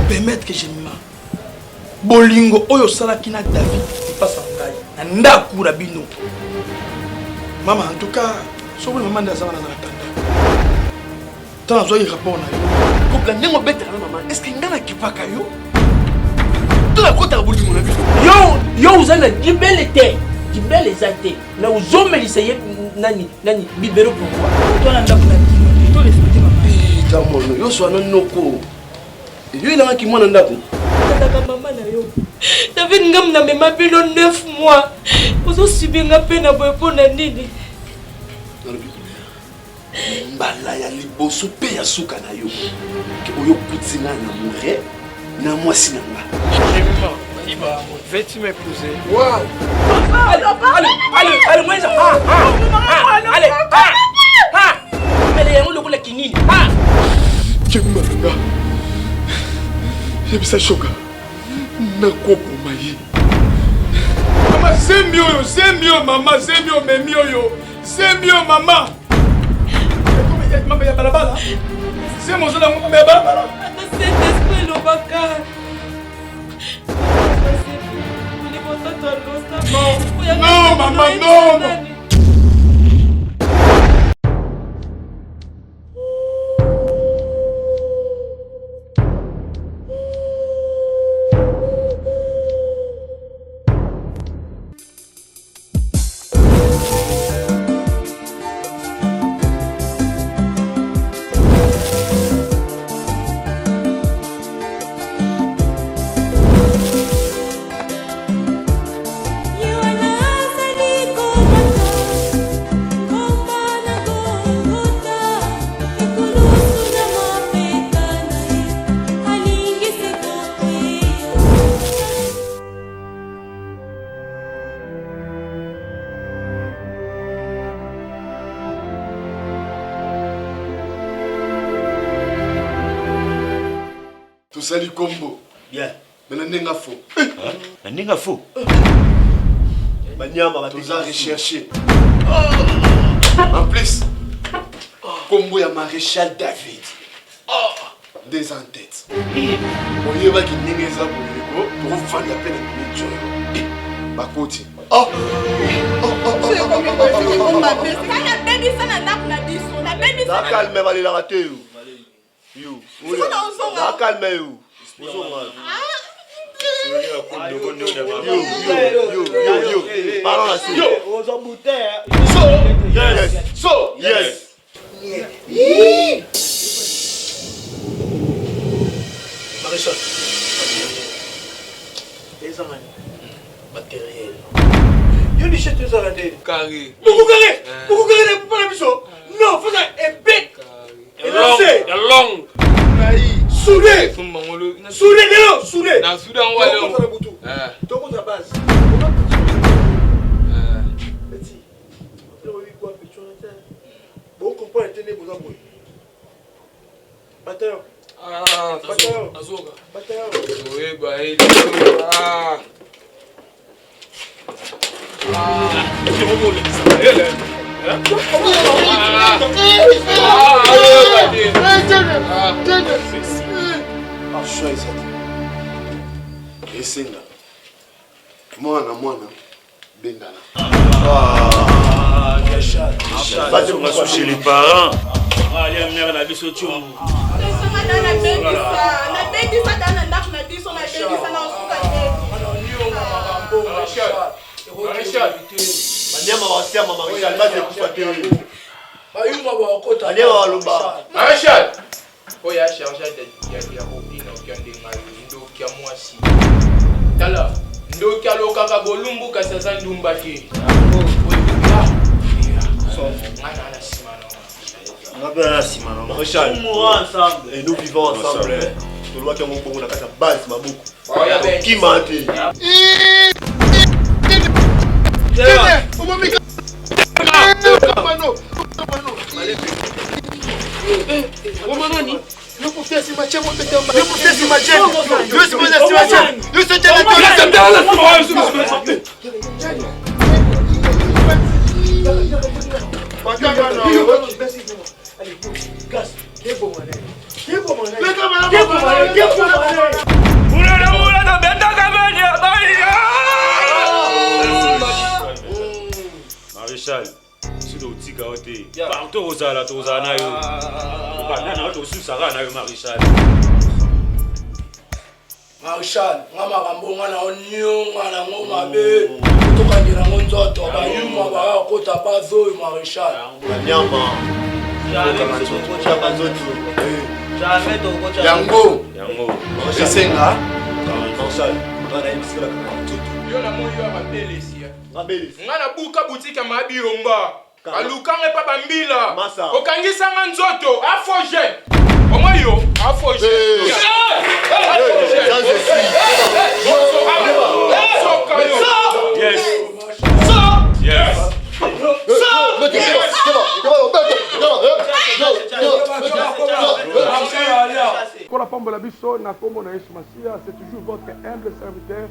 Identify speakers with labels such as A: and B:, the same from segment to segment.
A: permettre que je m'aime. Bolingo oyo salaki na David passe en ngai. Nanda kura bino. Maman en tout cas, so vous maman ndazana na tanda. Tant zo rapport na yo. Ko plan ndengo beta na maman. Est-ce que ngana kipaka yo? Tout la côte à bolingo na bino.
B: Yo uzana dibele te. Dibele zate. Na uzome liseye nani bibero pourquoi?
A: Toi nanda kuna dino. Toi respecter maman.
C: Tamono yo so anonoko. Yo il a qui moi nanda ko.
B: Maman na yo. David ngam na mema bilo 9 mois. Ozo subir nga pena boy pona nini.
C: Mbala ya liboso pe ya suka na yo. Ke oyo kutinga na mure na mwasi na nga.
A: Iba, veux-tu m'épouser?
C: Waouh.
B: Allez, moi ça. Allez. Allez, on le coule kinini.
C: Kemanga. J'ai bisa choka. Na kopo mayi.
A: Maman, c'est mieux, maman, c'est mieux, mais mieux yo. C'est mieux, maman. Maman, il y a balabala. C'est mon zone, il y a balabala.
B: C'est esprit le baka.
A: Non, maman, non.
C: Salut combo.
D: Bien.
C: Mais n'enga faux.
D: N'enga faux.
C: Banyama va toujours rechercher. En plus, combo ya maréchal David. Des en tête. Oye va qui n'enga ça pour vous faire la peine de tuer. Bakoti. Calme, va la rater. You. Calme you. Parlons là-dessus. So, yes.
A: Maréchal. Les amants. Matériel. Yo ni chete ça raté.
E: Carré.
A: Beaucoup carré pour la mission. Non, faut ça un bec.
E: Long.
A: Soudé. Soudé.
E: Na Soudan wala.
A: Tout contre la base. Petit. Le oui quoi petit on était. Bon comprend tenir pour ça boy. Bataillon. Bataillon.
E: Azoka.
A: Bataillon.
E: Oui bah il.
A: C'est bon le.
C: Mwana bengana.
D: Chez les parents.
E: Allez mère la biso tu.
A: Maréchal.
E: Oya chargé de copine qui ont des mal ndo qui a moi si. Tala ndo qui a lo kaka bolumbu ka sasa ndumba ki.
C: Maréchal, ensemble. Et nous vivons ensemble. Tout le monde qui a mon bon la base Maboukou. Qui m'a dit?
A: Romanoni.
C: Yo kufia si mache mo pete mba. Yo kufia si mache. Yo si mache si mache. Yo se tele to.
A: Yo se tele to.
D: Maréchal, c'est le petit caoté. Partout aux ala, aux anayo. Banana, au sous Sarah, nayo Maréchal.
A: Maréchal, ngamakambo ngana onyo ngana ngomabe. Tokandira ngonzoto bayuma ba kota bazo Maréchal.
C: Nyama. Yango. Esenga. Maréchal.
E: Yo na moyo ya babelesi. Ngana buka boutique ma biromba. Alukanga pa bambila. Okangisa nga nzoto afoje. Omoyo afoje.
D: Yes. Yes.
A: Pour la femme de la biso, Nakomo na Yesu Masia, c'est toujours votre humble serviteur,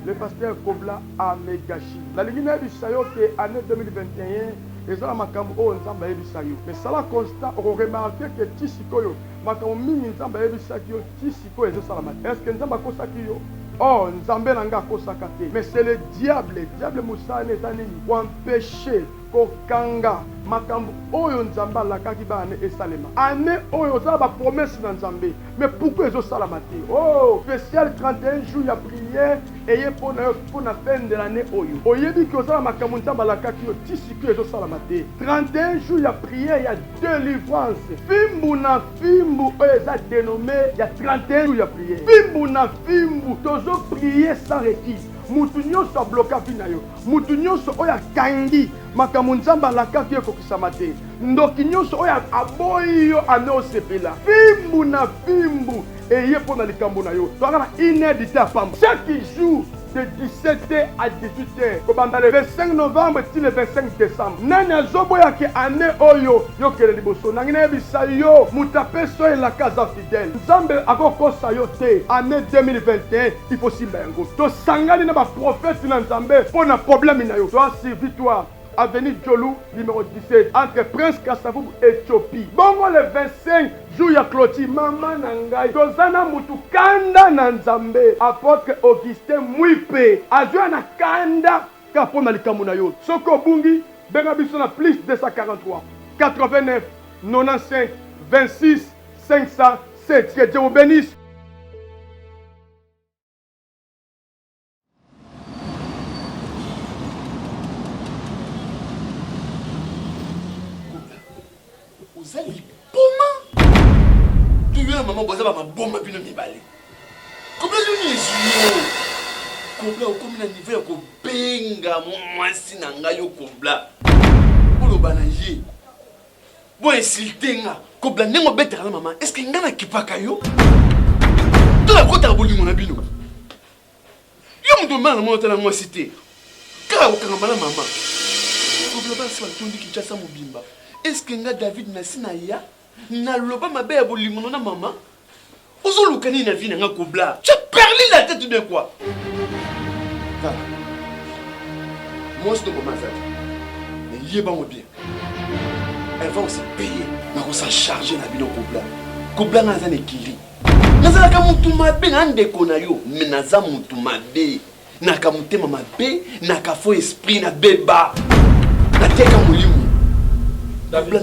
A: le pasteur Kobla Amegashi. La ligne Bisayo que année 2021, les gens makambo o nzamba Bisayo. Mais ça la constat, on remarque que Tisikoyo, makambo mingi nzamba Bisayo, Tisiko et Salamate. Est-ce que nzamba Kosakio? Oh, nzambe nanga kosakate. Mais c'est le diable Moussa Nezani pour empêcher kokanga makambo oyo nzamba la kaki ba ane esalema. Ane oyo za ba promesse na nzambe. Mais pourquoi ezo salamate? Oh, spécial 31 jours ya prière et pour na fin de l'année oyo. Oyebi ki ozala makambo nzamba la kaki yo tisiki ezo salamate. 31 jours ya prière ya délivrance. Fimbu na fimbu oyo za dénommé ya 31 jours ya prière. Fimbu na fimbu tozo prier sans répit. Mutu nyonso abloka vi na yo. Mutu nyonso oyo akangi makambo nzambe alakaki yo kokisama te. Ndoki nyonso oyo aboyi yo ane osepela. Fimbu na fimbu eye mpo na likambo na yo. Toaka na inédité apamba. Chaque jour de 17h à 18h. Kobanda le 25 novembre ti le 25 décembre. Nani azoboya ke ane oyo yo kele liboso. Nangi na yebisa yo mutape so elaka aza fidèle. Nzambe akokosa yo te. Année 2021 il faut simba yango. Tosangani na ba prophète na nzambe mpo na problème na yo. Toi si victoire. Avenue Djolou, numéro 17, entre Prince Kassavou et Éthiopie. Bongo le 25 jours ya Cloti, Mama Nangai, Tozana Mutukanda Nanzambe, apôtre Augustin Mouipe, Azuana Kanda, Kapona Likamuna yo. Soko Bungi, Benabisona plus 243, 89, 95, 26, 507. Que Dieu vous bénisse.
C: Zali boma. Tu veux maman boza ba bomba bino mibale. Combien de nizo? Kobla okomi na niveau ya ko benga mwasi na ngayo kobla. Oloba na ye. Bo insulter nga. Kobla nengo betera na maman. Est-ce que ngana kipaka yo? To la kota bolingo na bino. Yo mdo mala mo tala mwasi te. Kala okanga mala maman. Kobla ba sa tundi kichasa mobimba. Est-ce que nga David nasina ya na loba mabe ya bolingono na maman ozo lukani na vie na nga kobla tu as perdu la tête de quoi voilà moi je te commence mais yeba mo bien elle va aussi payer na ko sa charger na bino kobla na zane kili nazala ka mutu mabe na ndeko na yo mais naza mutu mabe na ka mutema mabe na ka faux esprit na beba na teka mulimu
A: David.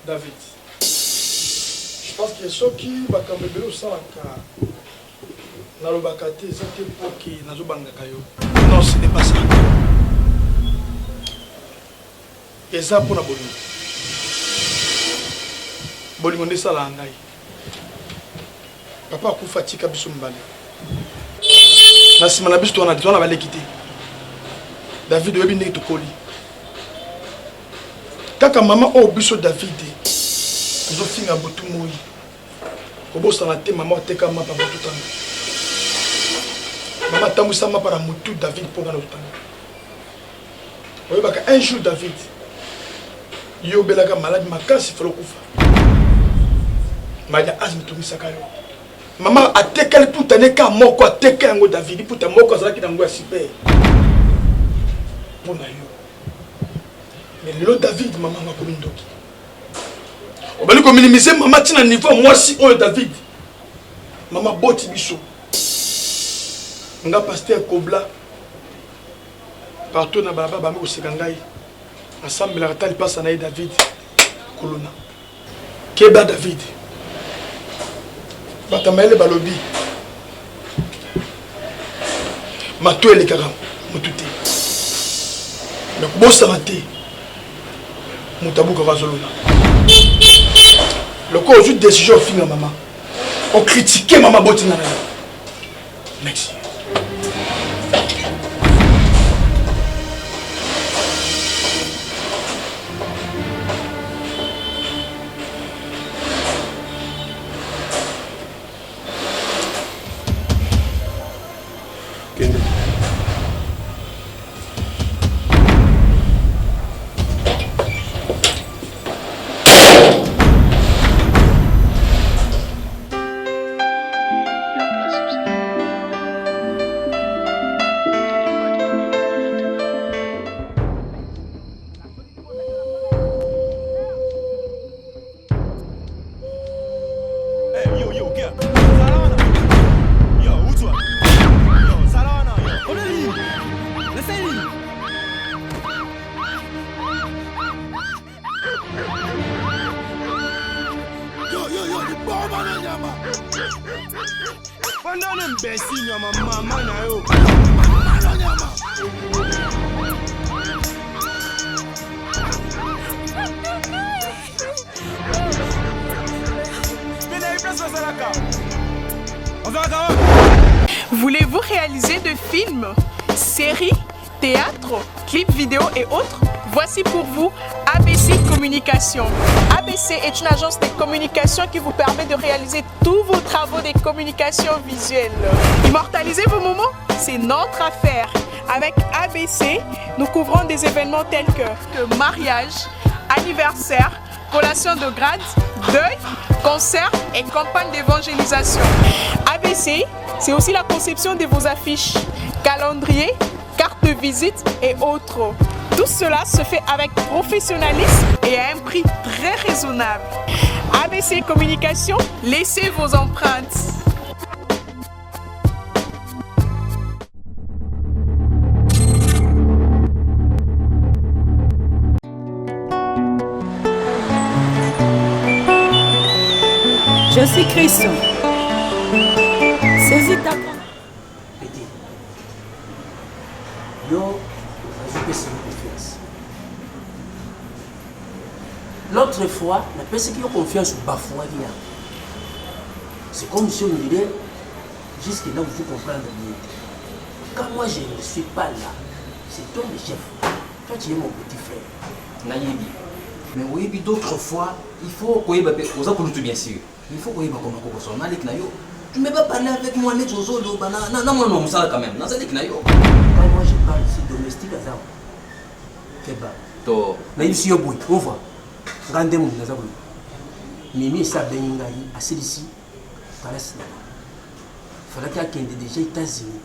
C: David.
A: Je pense que ceux qui vont camber au salaka, na lo bakate, ça te poki na zo bangaka yo. Non, ce n'est pas ça. Et ça pour la bonne. Bolingo nde sala ngai. Papa ku fatika biso mbale. Na sima na biso to na bale kité. David oyebi ndenge tokoli. Kaka maman o biso David zo finga botu moi kobosa na te maman teka mapa botu tanga maman tamusa mapa para mutu David pour ngana tanga oyo baka un jour David yo belaka malade makasi felo kufa maja azmi tumisaka yo maman ateka le puta ne ka moko ateka yango David puta moko azalaki nango ya super pona yo. Mais le David, maman m'a commis ndoki. On va lui minimiser maman tina niveau moi si oh David. Maman boti biso. Nga pasteur Kobla. partout na baba bami koseka ngai asambelaka ta lipasa na ye David kolona keba David batamayele balobi mato elekaka motu te me kobosana te moto abukaka azolona loko ozwi décision ofinga mama ocritiquer mama botinga na yo merci.
F: Voulez-vous réaliser de films, séries, théâtre, clips vidéo et autres? Voici pour vous ABC Communication. ABC est une agence de communication qui vous permet de réaliser tous vos travaux de communication visuelle. Immortaliser vos moments, c'est notre affaire. Avec ABC, nous couvrons des événements tels que mariage, anniversaire, collation de grade, deuil, concert et campagne d'évangélisation. ABC, c'est aussi la conception de vos affiches, calendrier, cartes de visite et autres. Tout cela se fait avec professionnalisme et à un prix très raisonnable. ABC Communication, laissez vos empreintes.
G: Je suis Christ. Saisis ta
H: Petit. Yo, je peux se confiance. L'autre fois, la personne qui a confiance au bafoué. C'est comme si on me disait, jusque là où vous comprenez mieux. Quand moi je ne suis pas là, c'est toi le chef. Toi tu es mon petit frère.
I: Naïbi. Mais oui, puis d'autres fois, il faut qu'on y ait aux apôtres bien sûr. Il faut qu'on y ait comme un son avec Nayo. Tu ne peux pas parler avec moi, net aux autres, non, moi non, ça quand même. Non, c'est Nayo.
H: Quand moi je parle ici domestique à ça, Keba.
I: To.
H: Mais ici au bout, on voit. Regardez mon nazabou. Mimi ça benga yi asilisi. Paresse là. Fallait qu'il y ait déjà aux États-Unis.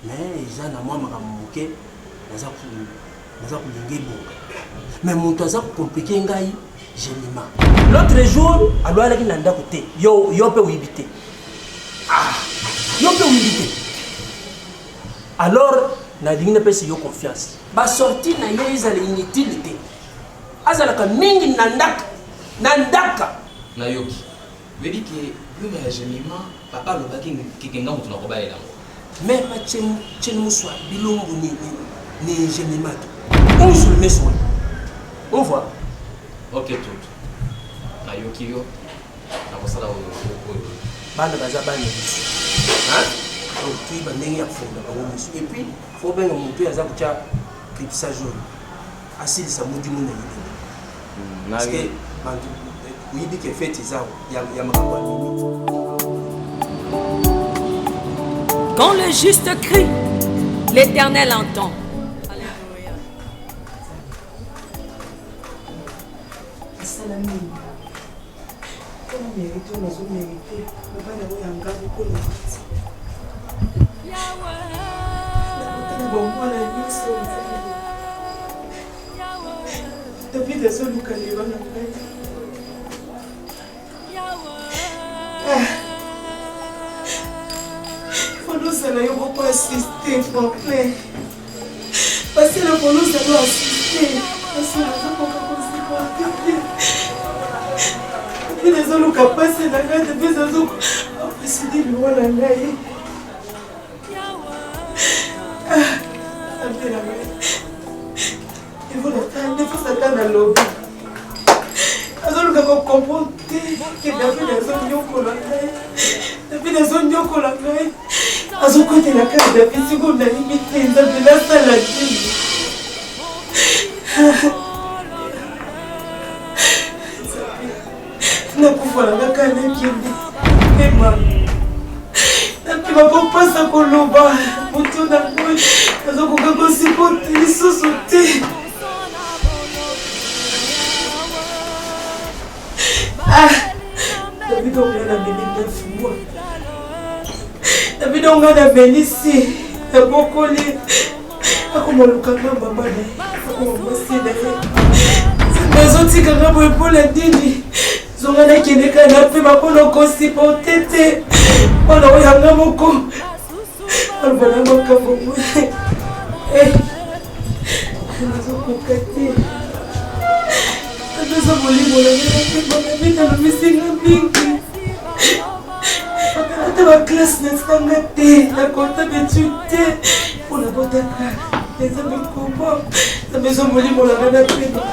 H: Mais ils ont moi makamuke nazaku lingi bonga. Mais mon taza compliqué ngai Jenima. L'autre jour, alors elle a dit côté. Yo peut éviter. Ah, yo peut éviter. Alors, na dingue pesi yo confiance. Ba sorti na yo izale inutilité. Azala ka mingi nandaka.
I: Na yoki. Vebi que yo na Jenima, papa lo baki kikenga mutu na koba ela.
H: Mais ma chen muswa bilongo ni Jenima. On se le met sur. On voit.
I: Ok tout. Na yoki yo. Na kosala o.
H: Bana baza bana biso. Hein? Donc tu vas ndenge ya fonda ba biso. Et puis faut bien monter à zakucha clipsa jaune. Asilisa mudi muna yini. Parce que bantu oui dit que fait ça ya makambo ya mimi.
G: Quand le juste crie, l'Éternel entend.
B: Faut nous aller beaucoup assister, frère. Parce que le boulot, ça doit assister. Parce que les gens et les gens qui passent la garde, et les gens qui décidé de voir la gaille. Il faut s'attendre à l'objet. Alors, comprendre que David a son yoko la gaille. David a son yoko la gaille. À son côté, la carte David, si vous n'avez limité, il a de la salle à dire. Nakufala nakane kindi ema napiba kopasa koloba moto na moi nazokoka kosipota lisusu te David ongana meni 9 mois David ongana meni si ebokoli akomolukanga mama na ye akomomasi na ye nazotikanga boye mpola nini zonga nakendeka napema mpona kosipote te mpona oyanga moko alobana makambo moye nazokoka te apesa molimo nangenapemana misinga mingi ata baklasse nasanga te nakota betu te mpona botaka eza mikoma apesa molimo nanga napema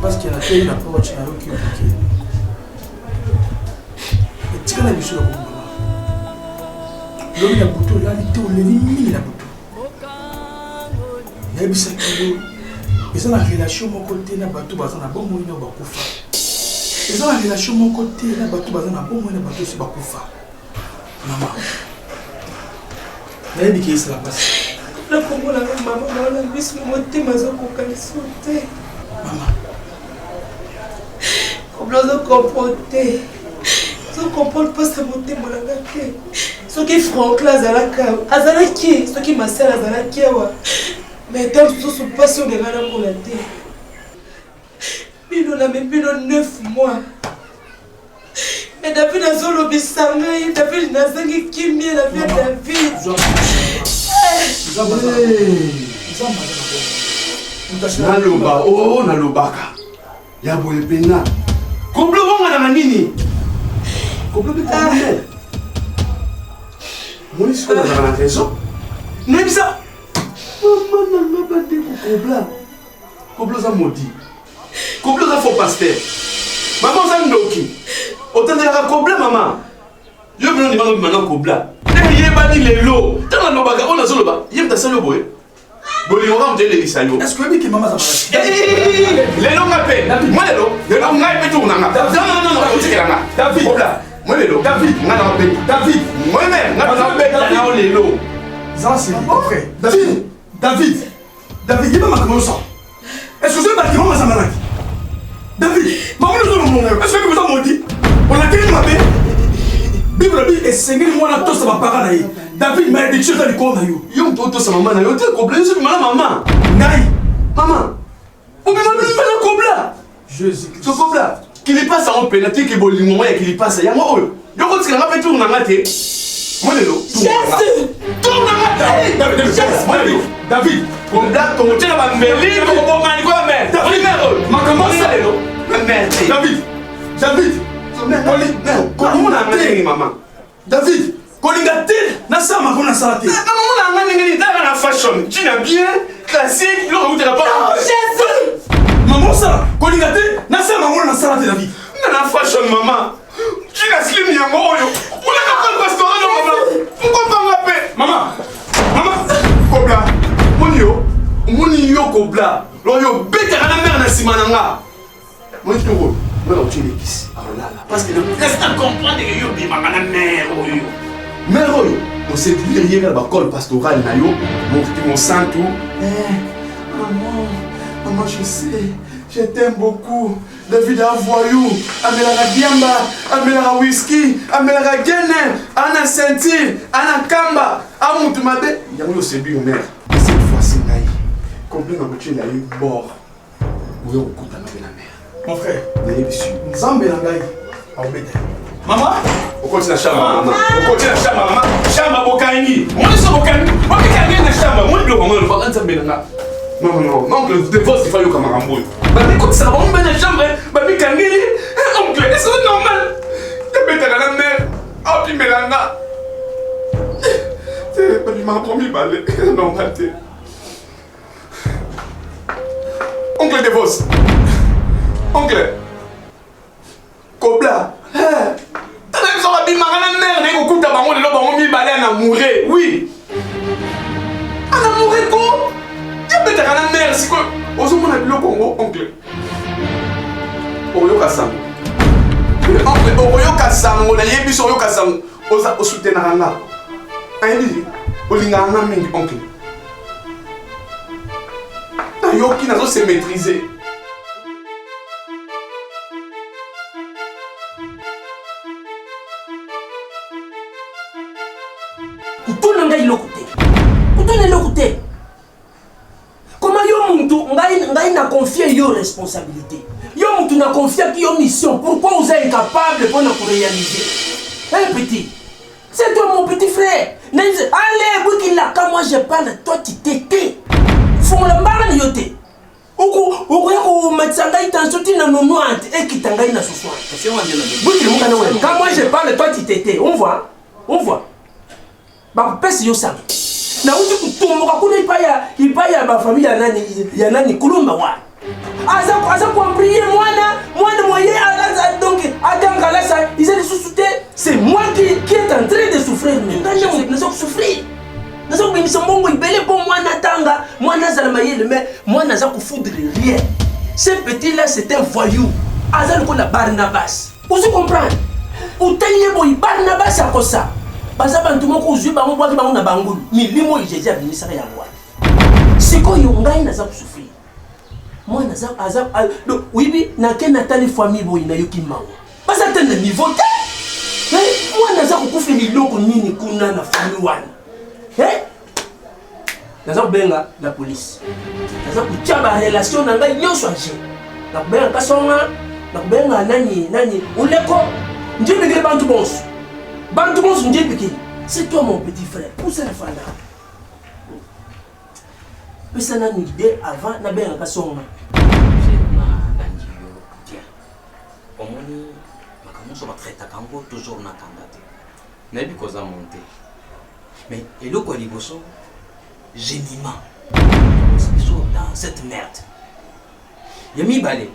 A: Parce qu'il y a la paix, la porte, il y a qui est bloqué. Mais tu connais monsieur le gouvernement. L'homme il a bouton, là, il était au levi, il a bouton. Il y a eu ça qui ils ont la relation mon côté, là, bateau, bazan, la bonne moyen, bakoufa. Ils ont la relation mon côté, là, bateau, bazan, la bonne moyen, bateau, c'est bakoufa. Maman. Il y a dit qu'il se la passe.
B: Là, comment la maman, on a vu ce moté, mais on a sauté.
A: Maman.
B: Vous comprenez. Vous comprenez pas ce moté, mon langage. Ce qui est franc, là, Azalaki, ce qui m'a servi, Azalaki, mais tant que ce pas sur les gars pour la terre. Mais on a même plus de 9 mois. Mais David a zolo bisanga, David n'a pas qui mien la vie de David.
C: Naloba, oh, nalobaka. Yabo epena. Komble wanga na nini? Komble bitane. Moni siko na raison. Nebisa. Maman nanga bande ko kobla. Kobla za modi. Kobla za faux pasteur. Maman za ndoki. Otandela kobla maman. Yo bino ni bano bimana kobla. Ye bani lelo. Tana lobaka ona zoloba. Yem ta salo boy. Bolingo mte le bisayo.
A: Est-ce que vous qui maman ça va?
C: Lelo ngape. Moi lelo. Lelo ngai pe tournanga. Non. Otikelanga. David. Kobla. Moi lelo. David. Ngana ngape. David. Moi même ngana ngape na lelo.
A: Ça c'est mon frère. David, il va m'accueillir ça. Est-ce que vous avez bâtiment à Zamalaki? David, maman nous sommes mon est-ce que vous avez dit? On a quel ma paix? Bible et Seigneur moi la tosse va pas naï. David m'a dit choses à l'école naïo.
C: Yo toto sa maman naïo, tu comprends ce maman?
A: Naï.
C: Maman. On me demande de kobla.
A: Jésus.
C: Ce kobla. Qu'il passe en pénalité que bolingo moi qu'il passe. Ya moi oyo. Yo ko tsika ngape tourna ngate. Moi lelo.
B: Jésus.
C: David, comme là, ton tien va me lire, comme on m'a dit quoi, mais ma comment ça, David, comment on a amené maman? David,
A: Kolingatil, na sa ma kona salate.
C: Maman, on a amené dans la fashion, tu n'as bien classique, l'on ne pas.
B: Jésus,
A: maman ça, Kolingatil, na sa ma kona salate David.
C: Dans la fashion, maman, tu n'as slim ni amour, on a pas de restaurant, maman. Pourquoi pas ma paix, maman? Kobla, moni yo kobla, yo betera na mère na simananga. Moi je te vois, moi tu les kis. Alors là, parce que le reste à comprendre que yo bima na mère oyo. Mère oyo, on s'est dit hier la col pastoral na yo, mon santo. Maman, je sais, je t'aime beaucoup. David a voyou, amelara diamba, amelara whisky, amelara gene, ana sentir, ana kamba, amutu mabe. Yango yo c'est bien mère. Cette fois-ci naï. complet na voiture na ye bord oyo kokutana mpe na mare.
A: Mon frère,
C: nayebi su
A: nzambe na ngai aobeta. Maman,
C: okoti na chambre mama.
E: okoti na chambre mama. Chambre bokangi. Moi so bokangi. Bokangi na chambre. Moi bilo mama le nzambe na nga.
C: Non, non, non, oncle, divorce, il faut que Maramboul.
E: Bah, écoute, ça va, on va dans la chambre, bah, mais quand il oncle, c'est normal. Tu peux être à la mer, ah, puis Mélana. Il m'a promis, bah, c'est normal. Oncle, divorce. Oncle. Kobla. T'as même sur la bille, Marana mère, les coups, t'as baron, les lobes, on mis balai à mourir, oui. À mourir, quoi? Tu as la mère, c'est quoi? Aux hommes, on a vu le Congo, oncle. Oyo Kassango. Oncle, Oyo Kassango, on a yébi sur Oyo Kassango. Au soutien à Ranga. Aïe, Olinga Ranga Ming, oncle. Tayo qui n'a pas se maîtriser.
H: Kutuna ngai lokote. Kutuna lokote. Comment yo muntu ngai na confier yo responsabilité. Yo muntu na confier ki yo mission. Pourquoi vous êtes incapable pour nous réaliser? Hein petit? C'est toi mon petit frère. Allez, Bouki quand moi je parle, toi tu t'étais. Faut la marne yote. Oko yako matsanga itansuti na nonoante et kitangai na soswa.
I: C'est moi
H: Bouki mukana wewe. Quand moi je parle, toi tu t'étais. On voit. On voit. Ba pesi yo sang. Na uti kutumbuka kuna ipaya ba familia ya nani kulumba wa aza compris mwana moyen donc atangala ça ils allaient sous-souter c'est moi qui est en train de souffrir mais nous souffrir nous sommes mis mbongo ibele pour mwana tanga mwana za mayele mais mwana za kufoudre rien ce petit là c'est un voyou aza le la Barnabas vous comprenez utaliye boy Barnabas akosa baza bantu moko uzwi bango bwaki bango na bangulu milimo ijeje abinisaka yango siko yo ngai naza kusufrir moi naza aza wibi na ke natali famille boy na yoki mawo baza tena niveau te moi naza kukufa miloko nini kuna na famille wana naza kubenga la police naza kutia ba relation na ngai nyonso anje na kubenga kasonga na kubenga nani uleko ndiye bigire bantu bonso. C'est toi mon petit frère. Où c'est la femme là? Mais ça n'a une idée avant na bien en kasonga.
I: Tiens. Au moins, ma commence à traiter kango toujours na kandate. Na bi koza monter. Mais et le quoi liboso? Gémiment. C'est dans cette merde. Yemi balé.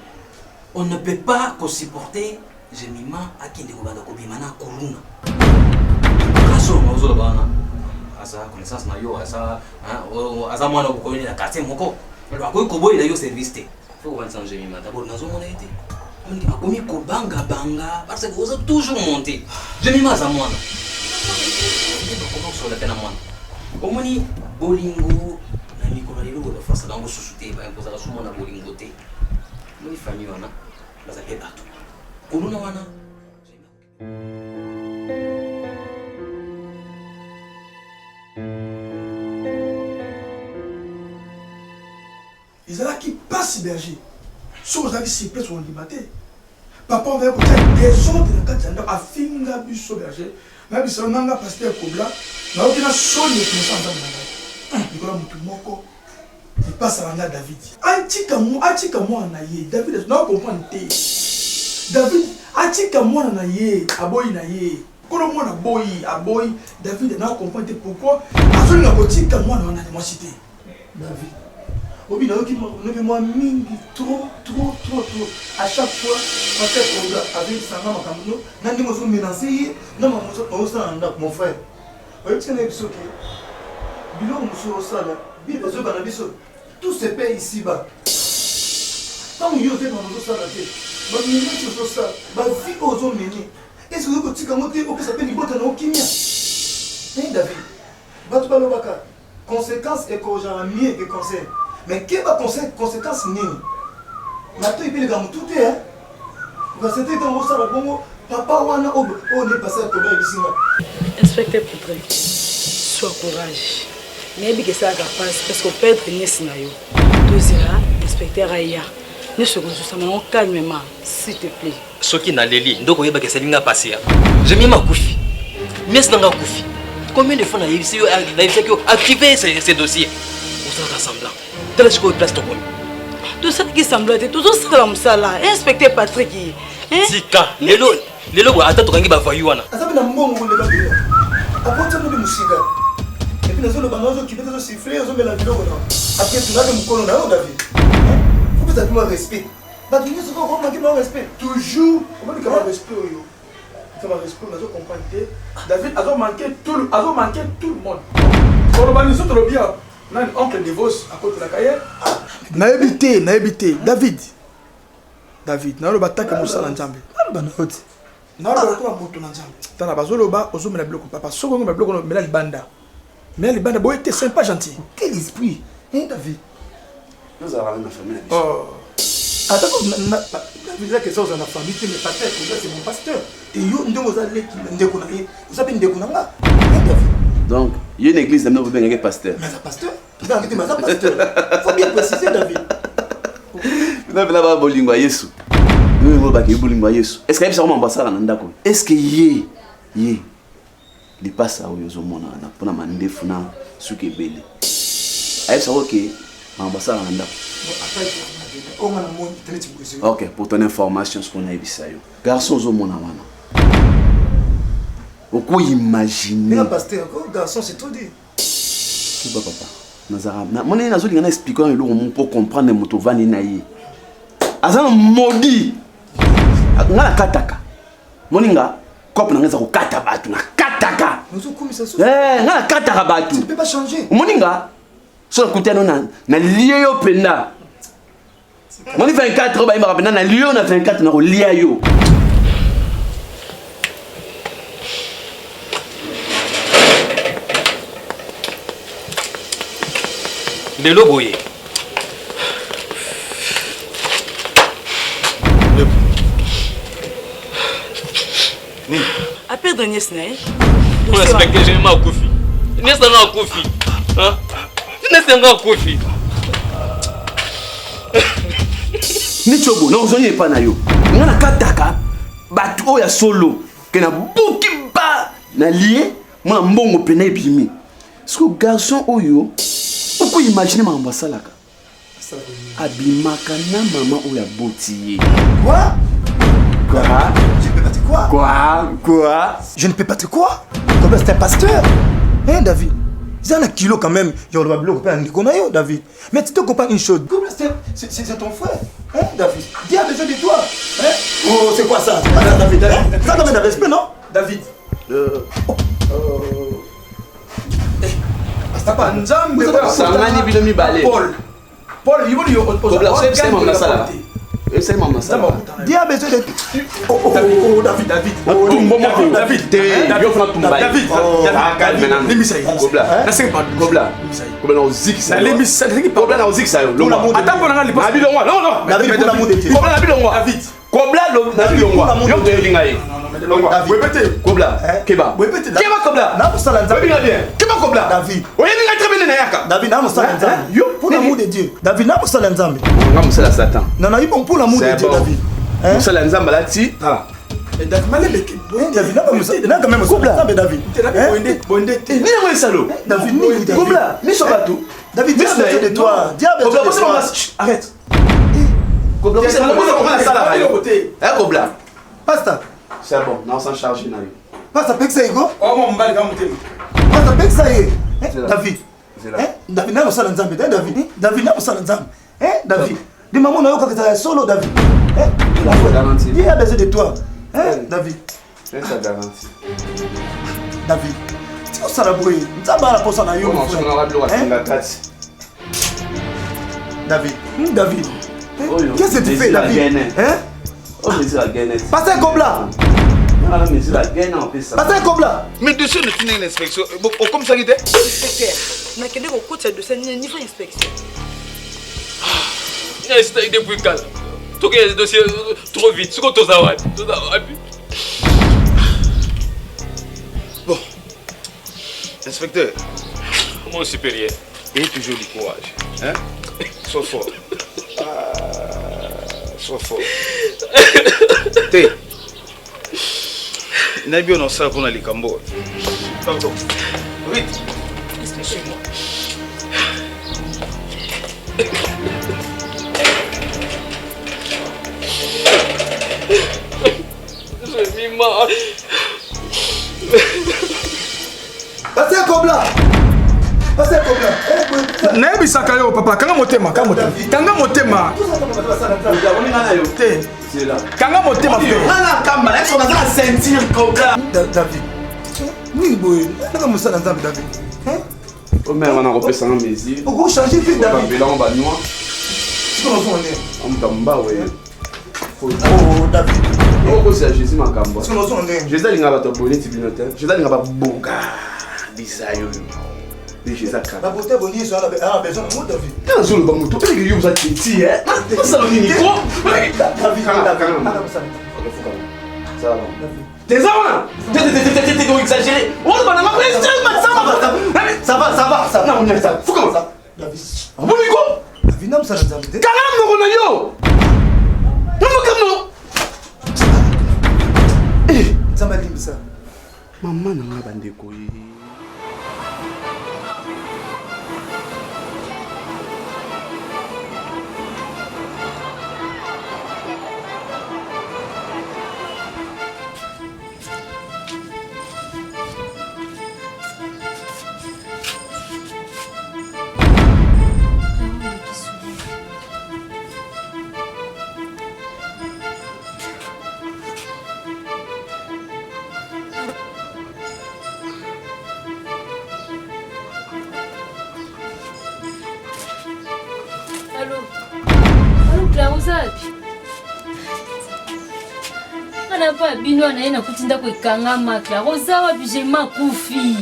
I: On ne peut pas supporter gémiment à qui ne va pas bimana kuruna. Kaso mauzolo bana. Asa connaissance na yo asa asa mwana ukoni na quartier moko. Ndo akoyi koboyi na yo service te. Faut qu'on s'en gémiment d'abord nazo mona été. On dit akomi ko banga parce que vous toujours monter. Gémiment asa mwana. Comment sur la tena mwana. Omoni bolingo na mikolo lelo ko fasa dango susute ba imposa ka sumona bolingo te. Moi famille wana baza pe bato. Kuluna wana
A: ils allaient qui passe berger sur les qui plaît sur limaté papa on va écouter des ordres de la carte à finga busso berger mais ça nanga pasteur Kobla na okina soni et tout ça dans la Nicolas Mutumoko il passe à la David antika moi na ye David non comprendre té David atika moi na ye aboyi na ye kolo moi na boyi aboyi David na comprendre pourquoi azoli na kotika moi na moi cité David obi na yoki moi mingi trop à chaque fois on fait Kobla avec sanga makambo na ndingo zo menacer na mamoso ça mon frère oyo tsena biso ke bilo muso sala bi bezo bana biso tout se paie ici bas tant yo te dans ça là ba mini tout ça ba vie aux hommes mini est-ce que vous tika moté o que ça peut ni bota na okimia David batu ba lobaka conséquences et que j'en mieux que conseil mais quelle va conséquence nini mato ibile ga mututé hein va c'était dans ça la bongo papa wana o ne passé à tomber ici
B: inspecteur Poutré sois courage mais que ça capable parce que perdre nièce na yo Dozira, inspecteur Aya. Ne se ressourçons calmement, s'il te plaît.
J: Ce qui n'a l'élite, donc on va que c'est l'ingénieur passé. J'ai mis ma koufi. Mais c'est un koufi. Combien de fois on a réussi à activer ces dossiers? On s'en rassemblant. Tel est-ce qu'on place ton point?
B: Tout ça qui semble être toujours comme ça là. Inspecteur Patrick.
J: Tika, Lelo, attends, tu vas voir Yoana.
H: Ça fait un bon moment de gagner. Après, tu as de musique. Et puis, nous avons qui peut siffler, nous avons la vidéo. Après, tu as de mon David. Faut que tu aies un respect. Parce que nous avons manqué de respect. Toujours. Comment tu as un respect? Tu as un respect, nous avons compris. David a manqué tout le monde. Pour le balisson, tu l'as bien. On a un oncle de Vos à côté de la carrière.
A: Na habité. David, na lo bataka musala nzambe.
H: Bana hoti.
A: Na lo ko moto na nzambe. Tana bazolo ba ozomela biloko papa. Soko ngomela biloko no mela libanda. Mela libanda boy était sympa gentil.
H: Quel esprit, hein David?
C: Nous avons ma famille.
A: Oh.
H: Attends, David là que ça dans la famille, mais pasteur, c'est mon pasteur. Et yo ndongo za leki ndeko na ye. Vous savez ndeko na nga.
C: Donc, il y a une église de bien pasteur.
H: Mais ça pasteur? Tu vas arrêter mais ça pasteur. Faut bien préciser David.
C: Vous là bolingwa Yesu. Nous ba ki bolingwa Yesu. Est-ce que ça ambassadeur na ndako? Est-ce que yé li passa oyo zo mona na pona mandefu na suke bele. Est-ce que ambassadeur na ndako? Ok, pour ton information ce qu'on a vu ça yo. Garçon zo mona wana. Pourquoi imaginer?
H: Mais pasteur, garçon c'est trop dit.
C: Qui va papa? Nazara. Mon nez nazoli ngana expliquer le mon pour comprendre moto vani na ye. Azana modi. Ngala kataka. Moninga cop na ngeza ko kata batu na kataka.
H: Nous comme ça.
C: Ngala kataka batu.
H: Tu peux pas changer.
C: Moninga so kutana na lié yo penda. Moni 24 ba imara penda na lié na 24 na ko lié yo.
J: Lelo boye.
B: À perdre Nies Nae.
J: On respecte j'ai ma koufi. Nies na koufi. Hein? Nies na koufi.
C: Ni chobo, non zonye pa na yo. Ngana kataka batu oya solo ke na buki ba na lié mwa mbongo pena ebimi. Ce garçon oyo pourquoi imaginer mambo salaka? Abimaka na maman oya boti.
H: Quoi? Je ne peux pas te
C: quoi? Quoi?
H: Je ne peux pas te quoi? Comme c'est un pasteur. Hein David? C'est un kilo quand même. Il y a le bloc David. Mais tu te comprends une chose. C'est ton frère. Hein David? Dis à besoin de toi. Hein? Oh c'est quoi ça? C'est pas ça David. Ça quand même de respect non? David.
A: Papa nzambe
C: sangani bino mibale.
A: Paul, il veut dire
C: c'est maman sala. C'est maman sala.
H: Dis à besoin de David.
C: David. Yo fana tumba. David. Calme na.
A: Limisa.
C: Gobla. Gobla na oziki sa.
A: Limisa.
C: Gobla na oziki sa.
A: Attends pour nga lipa.
C: Nabi longwa. Non.
H: David pour l'amour de Dieu.
C: Gobla nabi longwa.
H: David.
C: Gobla nabi longwa. Yo te linga ye.
A: Répétez.
C: Kobla. Keba. Keba Kobla.
H: Na musala nzambe.
C: Keba Kobla.
H: David.
C: Oye ninga tremene na yaka.
H: David na musala nzambe. Yo pour l'amour de Dieu. David na musala nzambe.
C: Nga musala Satan.
H: Non non, bon pour l'amour de Dieu David.
C: Musala nzamba lati. Voilà.
A: David malebeke.
H: David na musala na quand même Kobla. David.
A: Bonde.
C: Ni ngo salo.
H: David ni David.
C: Kobla, ni sobato.
H: David dis de toi. Dis à besoin de toi.
C: Arrête. Kobla, c'est la sala. Kobla.
H: Pasteur.
C: C'est bon, on s'en charge na yo.
H: Pasteur peksa ego.
A: Oh mon mbali ka mutema.
H: Pasteur peksa ye. David. David na musala nzambe. David. David na musala nzambe. David. Dis maman na yo ka solo David. Dis à besoin de toi. David.
C: C'est ça garantie.
H: David. Tu as ça la boye. Nzamba la posa na yo. David. David. Qu'est-ce que tu fais David?
C: Oh, mais la gainette.
H: Pasteur Kobla.
C: Ah, mais c'est la gaine en fait ça.
H: Pasteur Kobla.
A: Mais dessus ne finit l'inspection. Comme ça qui était.
B: Inspecteur, na kende ko kotsa dossier ni fa inspection.
J: C'est depuis quand? Tout que dossier trop vite. Ce que tu as Bon. Inspecteur, mon supérieur, ayez toujours du courage. Hein?
K: Sois fort. Sois fort. Té. Nabi on ça pour les Cambo. Pardon. Vite. Suis-moi.
J: Jemima.
L: Passez comme là. Passez comme là.
A: Nabi Sakayo papa, kanga motema, kanga motema. Kanga motema.
L: C'est là.
A: Kanga motema frère.
L: Nana kamba, là on a la ceinture comme là. David. Oui boy, naka musala nzambe David. Hein?
C: Oh mais on a repéré ça en mesure.
L: Pourquoi changer fait David?
C: Là on va noir.
L: C'est comment on est?
C: On tamba ouais.
L: Oh David.
C: Oh c'est Jésus ma kamba.
L: C'est comment on est?
C: Jésus linga ba to boni tibinote. Jésus linga ba boga. Bisayo. Mais Jésus ka.
L: La beauté boni sur la besoin de moi David.
C: Quand je le ba moto, parce que yo vous a titi hein. Ça le nico.
L: David,
C: ça va. T'es ça là. T'es exagéré. Oh bah non ça va. Non on est ça. Faut comment ça?
L: David.
C: Ah bon nico?
L: David nam ça nzambe.
C: Karam no na yo. Non comme non. Eh,
L: ça m'a dit ça.
C: Maman n'a pas bandeko.
M: Allô, Clausapi. Ana pa bino anaenda kutinda kwekangama Clausa wapi jema kufi.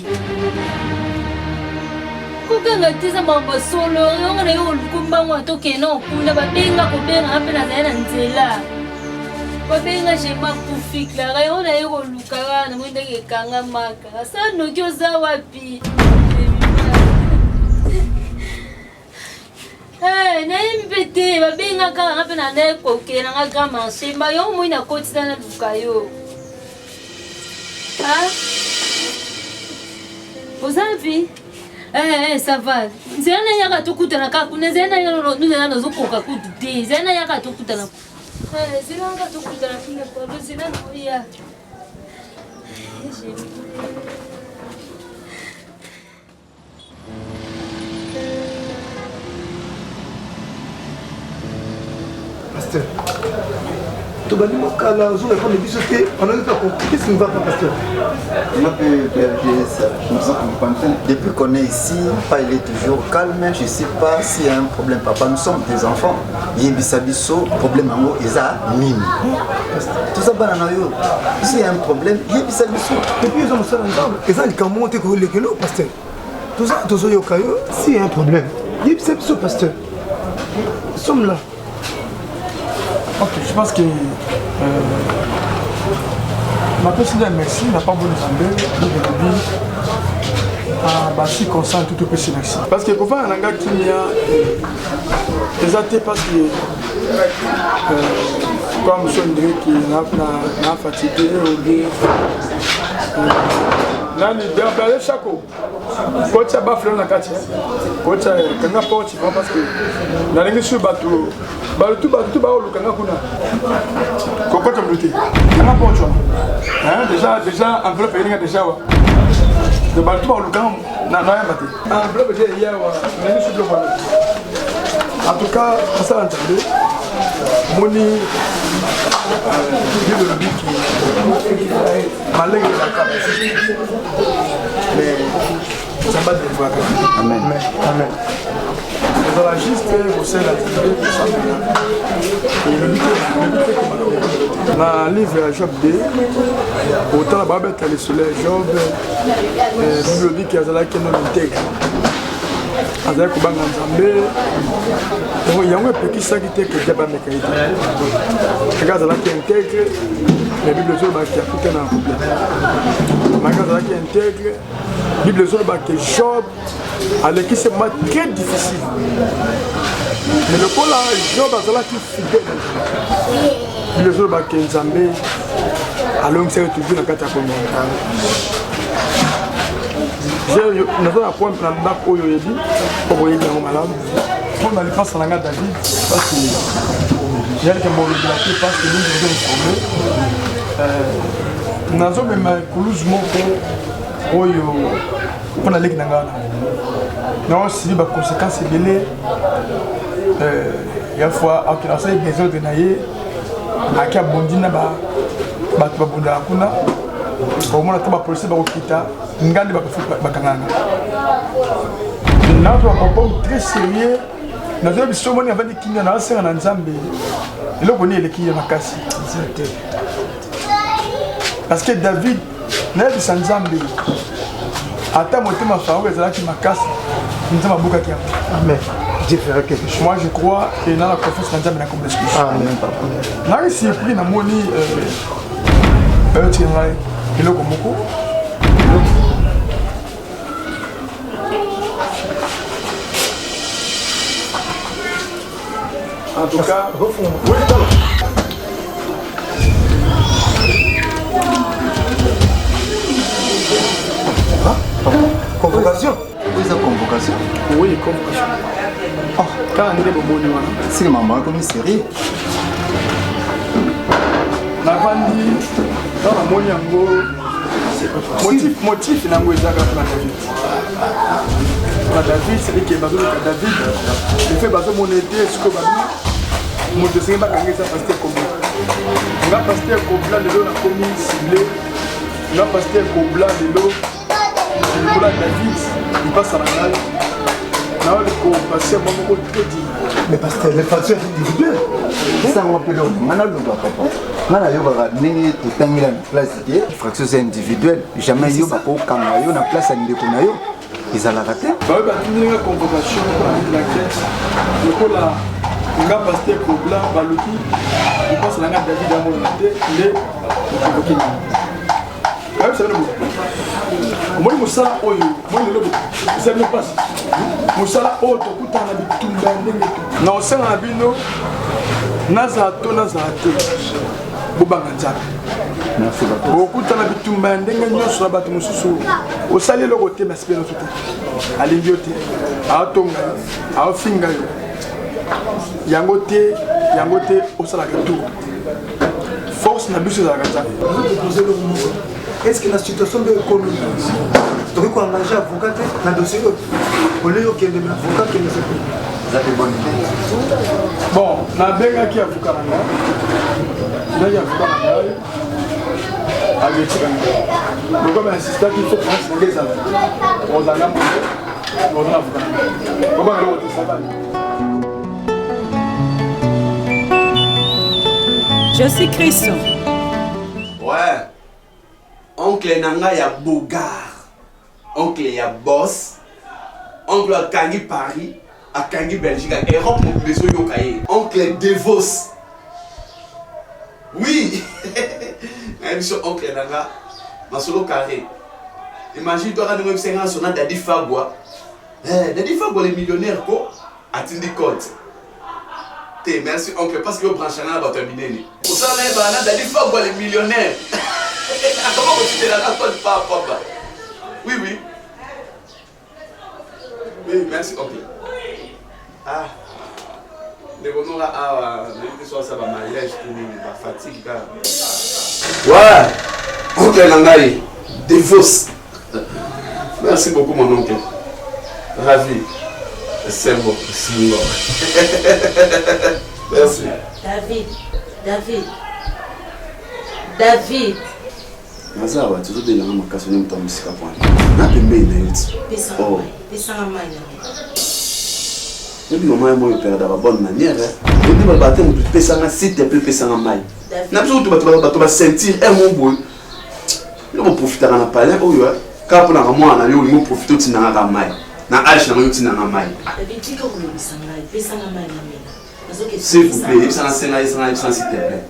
M: Kukanga tiza mambo solo, yonga na yo lukumba mwatoke no kuna babenga kubenga hape na zaena nzela. Babenga jema kufi Clara, yonga yo lukara na mwenda kwekangama. Asa no kyoza wapi. Eh, naimpete babenga kaka ngape na ndai koke na ngaga manshemba yo moi na kotisa na luka yo. Ah? Ozapi? Ça va. Zena yaka tukutana kaka, zena yano nuzena nozokoka kudute. Zena yaka tukutana. Zena yaka tukutana kinga kwa zena noya.
L: Pasteur. Tu vas dire que la zone est comme dit on a qu'est-ce qui ne va pas pasteur?
N: Je m'appelle ça. Je me sens comme depuis qu'on est ici, papa il est toujours calme, je ne sais pas s'il y a un problème. Papa, nous sommes des enfants. Il y a un problème en haut, ils ont mime. Tout ça, s'il y a un problème, il y a un
L: et puis ils ont ça ensemble. Ils ont quand monté que les kilos, pasteur. Tout ça, tout ça, s'il y a un problème, il y a un pasteur. Nous sommes là.
A: Ok, je pense que ma personne merci n'a pas besoin de basi consent tout peut se merci parce que comment on a gars qui a parce que comme je dis qui n'a fatigué ou bien là les bien chaco coach a baflé na katia coach kanga porte parce que na lingi sur bateau tout ba lukanga kuna coach a bloqué kanga porte hein déjà enveloppe il y a déjà wa de bateau ba lukanga na yambate enveloppe déjà hier wa lingi sur le voilà en tout cas ça entendez moni le but qui malgré la capacité mais ça va de voir. Amen. Amen. Dans la juste vous savez la et le but dans le livre Job 2 autant la Bible est sur les Job le dit qu'il y a là qui non intègre azali kobanga nzambe yango epekisaki te ke ba mekaite kaka azalaki intègre mais bible ezolobaki akuta na problème maka azalaki intègre bible ezolobaki Job alekisi ma très difficile
L: Mais le coup là, Job a qui fidèle. Le jour où Kenzambe, alors c'est toujours dans la carte j'ai un point pour la bac au Yoyebi, pour voyer bien au malade. On a le passe à la gare David, parce que j'ai quelqu'un qui m'a dit parce que nous devons informer. Nous avons même Koulouz Moko, pour la Ligue Nangana. Nous avons aussi des conséquences belées. Il y a une fois, après la salle des autres, il y a Bondina, Bunda Akuna, au moins la police va quitter, Ngandi va Bakangana. Nous avons un combat très sérieux. Nous avons des choses qui avaient des kinga dans le Nzambe. Et là, on est les kinga dans Kassi. Parce que David, nous avons des Nzambe. Attends, moi, je suis farou, et c'est là qui m'a cassé. Nous avons beaucoup de kinga. Amen. Moi je crois que dans la confiance dans Dieu, comme l'excuse. Amen. Là, ici, pris dans mon lit, il est comme beaucoup. En tout cas, oui, convocation.
N: Oui, c'est convocation.
L: Oui, convocation.
N: C'est maman comme série.
L: La bandi, dans la moyango, motif nango ezaka pour David. Pour David, c'est que bazo David, il fait bazo monété ce que bazo. Mon dossier va gagner ça pasteur Kobla. On a pasteur Kobla de l'eau la commis ciblé. On a pasteur Kobla de l'eau. Le David, il passe à la salle.
N: Mais parce que les factures individuelles, ça on appelle les fractures individuelles. Jamais yo bako kanga yo na place ande kuna yo. Ils allaient rater.
L: Bah oui, bah tu n'as convocation pour la caisse. Le coup là, on a pasteur Kobla, Balouki, il passe à la gare David à mon athée, il est convoqué. Ah oui, c'est le mot. Moi, je suis là, c'est le passe. Je suis là, non, c'est un bino. Nazato, Nazato. Bobanganza. Beaucoup de temps, tu m'as dit que nous sommes battus au salé le côté, mais c'est pas notre temps. À l'idioté, à Tonga, à Finga, Yangote, au salagato. Force n'a plus de la gata.
O: Est-ce que la situation de commune, tu peux engager avocat dans le dossier au lieu qu'il y ait des avocats qui ne se font pas.
L: Bon, na benga qui avocat là, il y a avocat là, avec ça. Donc comme assistant il faut prendre les avocats. On a l'âme, on a avocat. Comment on ça va?
G: Je suis Christo.
P: Ouais. Oncle Nanga ya Bogar. Oncle ya Boss. Oncle a Kangi Paris. A Kangi Belgique. A Europe, mon besoin yokaye. Oncle Devos. Oui. Oncle Nanga. Ma solo carré. Imagine toi quand nous sommes sur Dadi Fabwa. Dadi Fabwa les millionnaires quoi. Atindi Côte. Merci oncle parce que vous branchez là votre bidéni. Pour ça là Dadi Fabwa les millionnaires. Comment vous dites là pas papa? Oui oui. Oui merci oncle. Ah. Les bonhommes là les soir ça va mariage pour la fatigue là. Ouais. Oncle Nangaï, Devos. Merci beaucoup mon oncle. Ravi. C'est bon, c'est bon. Merci.
B: David.
P: Naza wa toujours de l'angle makaso ni mtu msika point. Na pembe na yote.
B: Pesa ngamaina.
P: Ebi mama mo père da bonne manière. Ebi ba bater mo pesa nga s'il te plaît pesa ngamai. Na biso tu ba sentir un mon boy. Yo mo profiter na parler oyo. Ka pona nga mwana yo mo profiter tina nga ngamai. Na age na yo tina ngamai.
B: David tika ko mbisa ngai pesa ngamai na mina.
P: S'il vous plaît, ça n'a s'il te plaît.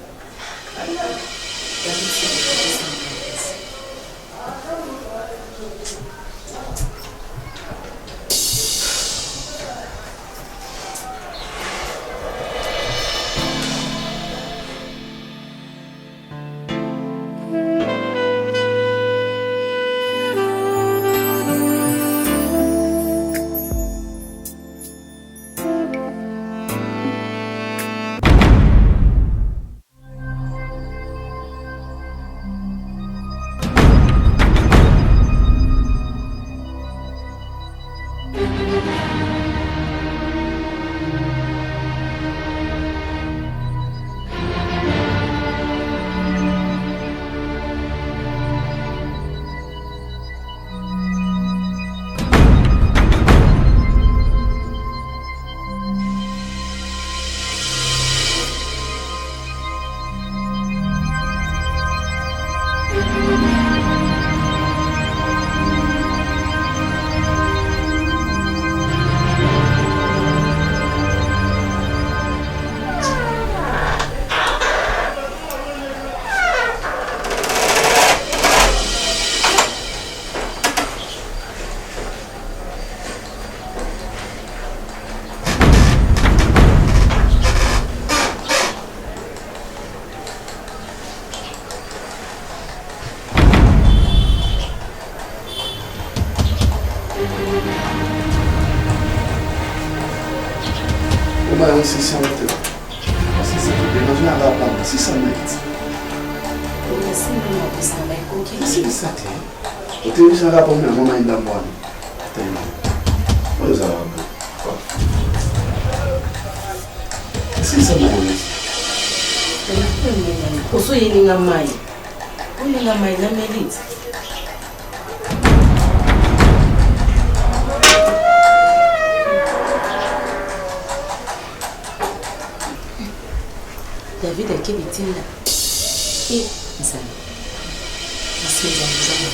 P: moins 600 mètres. Parce que c'est déménagé à la bande, 600 mètres. C'est ça, tu es déjà là pour un moment dans le bois. C'est ça,
B: Oso yelinga mai. Olinga mai na Mélite. David akibitinda. Nzana. Asiza nzana.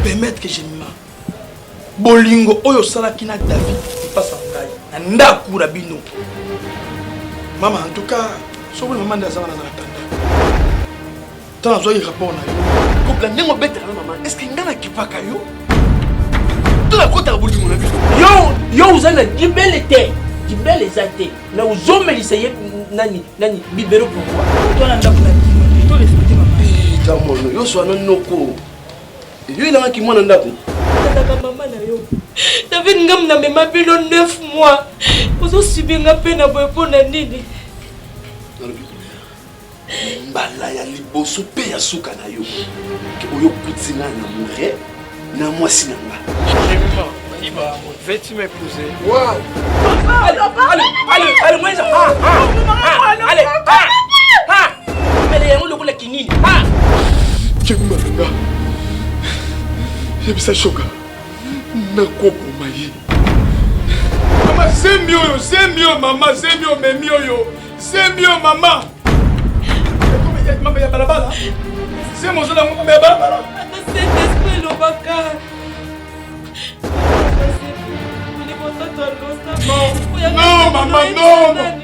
A: permettre que je m'aime. Bolingo oyo salaki na David passe en ngai. Na ndaku rabino. Maman en tout cas, so vous maman ndazana na tanda. Tant zo rapport na yo. Ko blande ngo beta na maman. Est-ce que ngana kipaka yo? Tout la kota bolingo na biso.
H: Yo uzana dibele te. Dibele zate. Na uzome liseye nani bibero pourquoi?
A: Toi na ndaku na dimo. Toi respecter ma
P: vie. Tamono yo so anonoko. Yo il a qui m'a ndako.
B: Maman na yo. David ngam na mema bilo 9 mois. Ozo subir nga pena boy pona nini.
P: Mbala ya liboso pe ya suka na yo. Ke oyo kutinga na mure na mwasi na nga.
A: Iba, veux-tu m'épouser?
P: Waouh.
H: Allez, moi ça. Allez. Mais les gens le collent kinini.
C: Kemanga. Je bisa choka. Na kopo mayi.
A: Maman, c'est mieux, maman, c'est mieux, mais mieux yo. C'est mieux, maman. Maman, ya balabala. C'est mon zona ngombe ya balabala.
B: C'est esprit le baka.
A: Non, maman, non.